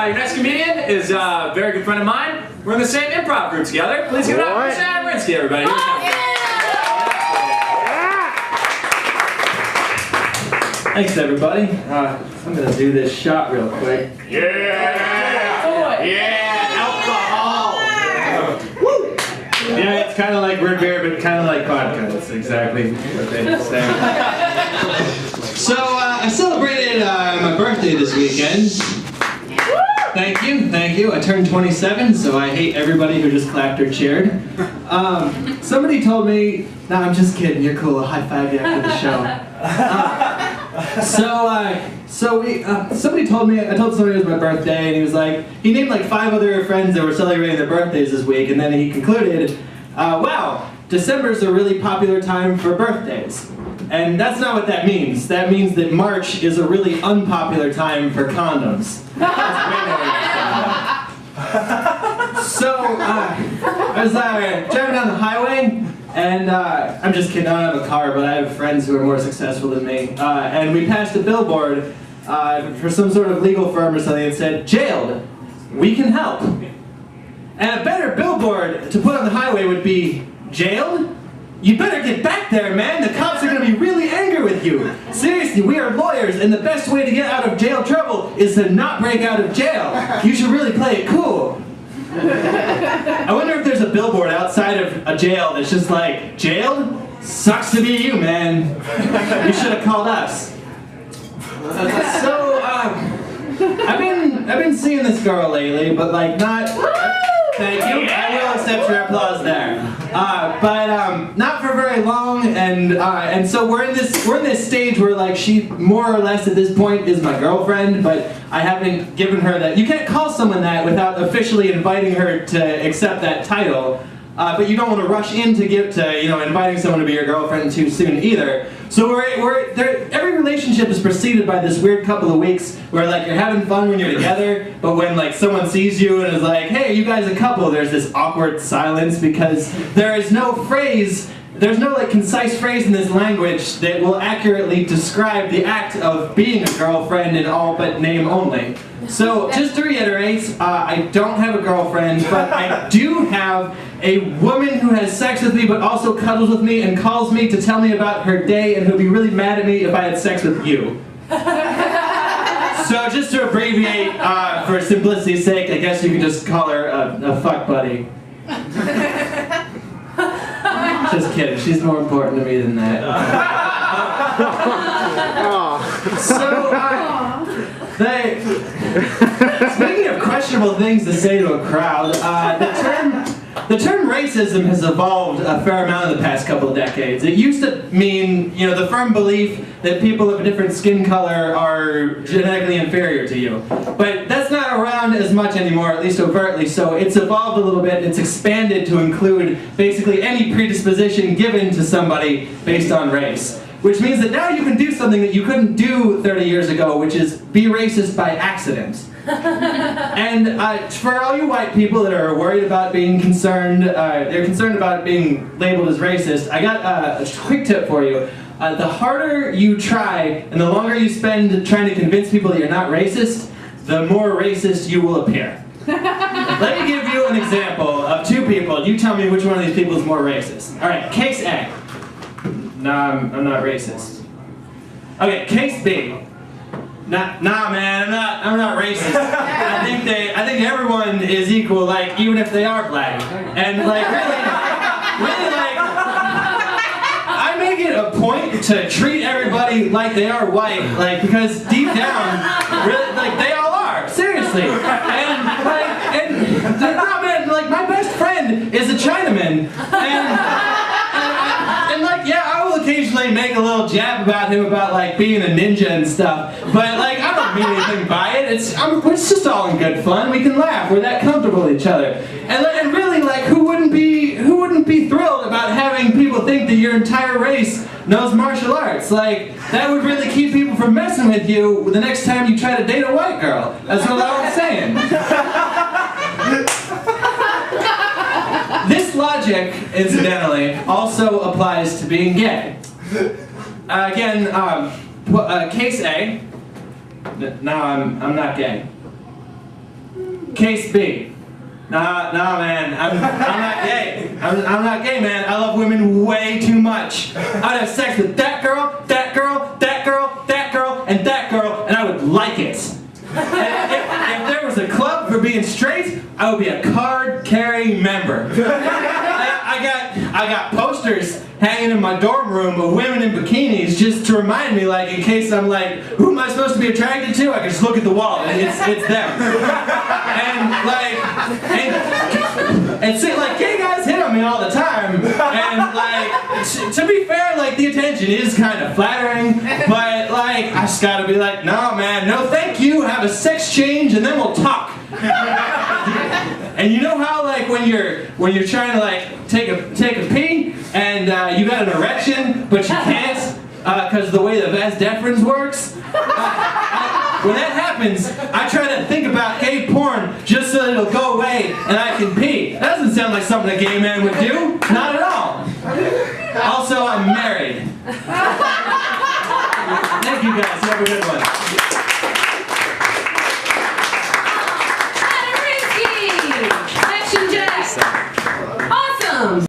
your next comedian is a very good friend of mine. We're in the same improv group together. Please give it up for Rinsky, everybody. Thanks, everybody. I'm gonna do this shot real quick. Yeah! Yeah! Alcohol! Woo! Yeah, it's kind of like root beer, but kind of like vodka. That's exactly what they say. So, I celebrated my birthday this weekend. Thank you, thank you. I turned 27, so I hate everybody who just clapped or cheered. Somebody told me, no, I'm just kidding, you're cool, I'll high five you after the show. Somebody told me, I told somebody it was my birthday, and he was like, he named like 5 other friends that were celebrating their birthdays this week, and then he concluded, wow, December's a really popular time for birthdays. And that's not what that means. That means that March is a really unpopular time for condoms. So, I was driving down the highway, and I'm just kidding, I don't have a car, but I have friends who are more successful than me. And we passed a billboard for some sort of legal firm or something that said, "Jailed, we can help." And a better billboard to put on the highway would be, "Jailed? You better get back there, man. The cops are going to be really angry with you. Seriously, we are lawyers, and the best way to get out of jail trouble is to not break out of jail. You should really play it cool." I wonder if there's a billboard outside of a jail that's just like, "Jailed? Sucks to be you, man. You should have called us." So, I've been seeing this girl lately, but like not. Thank you. I will accept your applause there. But not for very long, and so we're in this stage where like she more or less at this point is my girlfriend, but I haven't given her that. You can't call someone that without officially inviting her to accept that title. But you don't want to rush into inviting someone to be your girlfriend too soon either. So every relationship is preceded by this weird couple of weeks where like you're having fun when you're together, but when like someone sees you and is like, "Hey, you guys a couple," there's this awkward silence because there is no phrase. There's no like concise phrase in this language that will accurately describe the act of being a girlfriend in all but name only. So just to reiterate, I don't have a girlfriend, but I do have a woman who has sex with me but also cuddles with me and calls me to tell me about her day and who'd be really mad at me if I had sex with you. So just to abbreviate, for simplicity's sake, I guess you could just call her a fuck buddy. Just kidding, she's more important to me than that. So, speaking of questionable things to say to a crowd, the term racism has evolved a fair amount in the past couple of decades. It used to mean, the firm belief that people of a different skin color are genetically inferior to you. But that's not around as much anymore, at least overtly, so it's evolved a little bit. It's expanded to include basically any predisposition given to somebody based on race. Which means that now you can do something that you couldn't do 30 years ago, which is be racist by accident. And for all you white people that are worried about being concerned, they're concerned about being labeled as racist, I got a quick tip for you. The harder you try and the longer you spend trying to convince people that you're not racist, the more racist you will appear. Let me give you an example of 2 people. You tell me which one of these people is more racist. Alright, case A. No, I'm not racist. Okay, case B. Nah, man, I'm not racist. I think everyone is equal, like even if they are black. And like really, like I make it a point to treat everybody like they are white, like because deep down, really, like they all are. Seriously. And no, man, like my best friend is a Chinaman, and like yeah, I will occasionally make a little jab about him about like being a ninja and stuff, but like I don't mean anything by it. It's just all in good fun. We can laugh. We're that comfortable with each other, and really like who wouldn't be thrilled about having people think that your entire race knows martial arts? Like that would really keep people from messing with you the next time you try to date a white girl. That's what I was saying. This logic, incidentally, also applies to being gay. Again, case A. No, I'm not gay. Case B. Nah, man, I'm not gay. I'm not gay, man. I love women way too much. I'd have sex with that girl, that girl, that girl, that girl, and that girl, and I would like it. If there was a club for being straight, I would be a card-carrying member. I got posters hanging in my dorm room of women in bikinis just to remind me, like, in case I'm like, who am I supposed to be attracted to? I can just look at the wall and it's them. And see, like, gay guys hit on me all the time. And, like, to be fair, like, the attention is kind of flattering. But, like, I just gotta be like, no, man, no thank you. Have a sex change and then we'll talk. And you know how, like, when you're trying to, like, take a pee and you got an erection but you can't because of the way the vas deferens works? When that happens, I try to think about gay porn just so it'll go away and I can pee. That doesn't sound like something a gay man would do. Not at all. Also, I'm married. Thank you guys. Have a good one.